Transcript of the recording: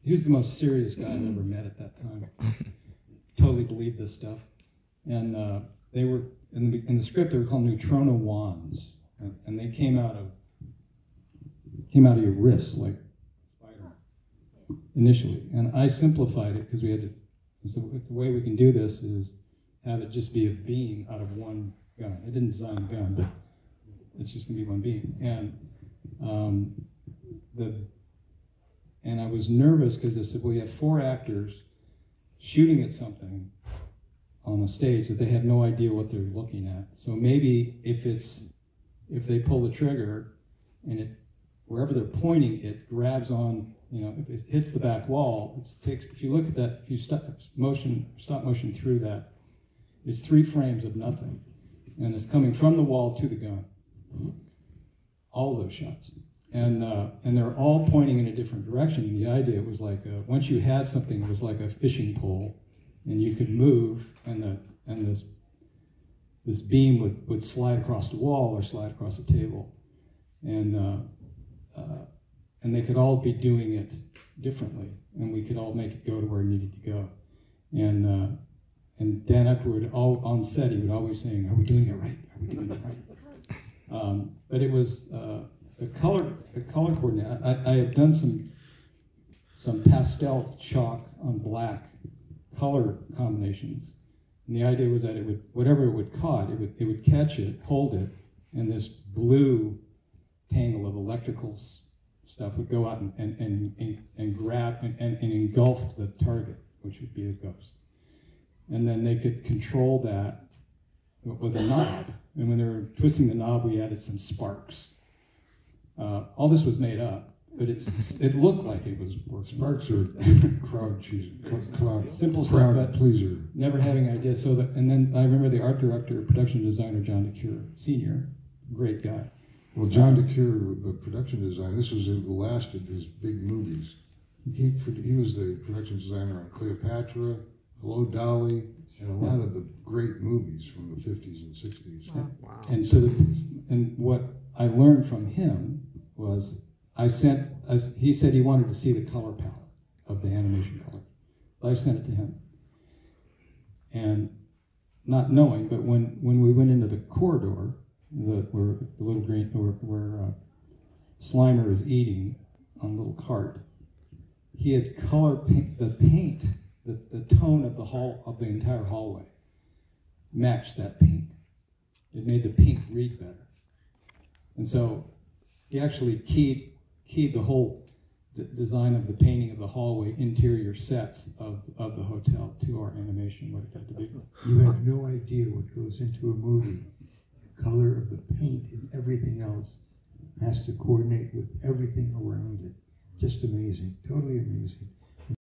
he was the most serious guy I've ever met at that time. Totally believed this stuff. And they were, in the script, they were called neutrino wands. And they came out of your wrist, like Spider-Man, initially. And I simplified it because we had to, the way we can do this is have it just be a beam out of one gun. I didn't design the gun, but it's just gonna be one beam. And I was nervous because I said, well, you have 4 actors shooting at something on a stage that they have no idea what they're looking at. So maybe if they pull the trigger and wherever they're pointing, it grabs on, if it hits the back wall, if you look at that, if you stop motion through that, it's 3 frames of nothing. And it's coming from the wall to the gun. All of those shots. And they're all pointing in a different direction. And the idea was like, once you had something, it was like a fishing pole, and you could move, and this beam would slide across the wall or slide across the table. And they could all be doing it differently, and we could all make it go to where it needed to go. And Dan Aykroyd, on set, he would always saying, "Are we doing it right? Are we doing it right?" But it was the color coordination. I had done some pastel chalk on black color combinations, and the idea was that whatever it would catch it, hold it, and this blue tangle of electrical stuff would go out and grab and engulf the target, which would be a ghost. And then they could control that with a knob. And when they were twisting the knob, we added some sparks. All this was made up, but it looked like it was working. Sparks are crowd simple stuff, but pleaser. Never having ideas. And then I remember the art director, production designer, John DeCure, Sr., great guy. Well, John DeCure, the production designer, this was the last of his big movies. He was the production designer on Cleopatra, Hello, Dolly, and a lot of the great movies from the 50s and 60s. Wow. And what I learned from him was he said he wanted to see the color palette of the animation color. I sent it to him. And not knowing, but when we went into the corridor, where the little green, where Slimer is eating on a little cart, he had color paint, the tone of the entire hallway matched that paint. It made the paint read better. And so he actually keyed the whole design of the painting of the hallway interior sets of the hotel to our animation, what it had to be. You have no idea what goes into a movie. The color of the paint and everything else has to coordinate with everything around it. Just amazing, totally amazing.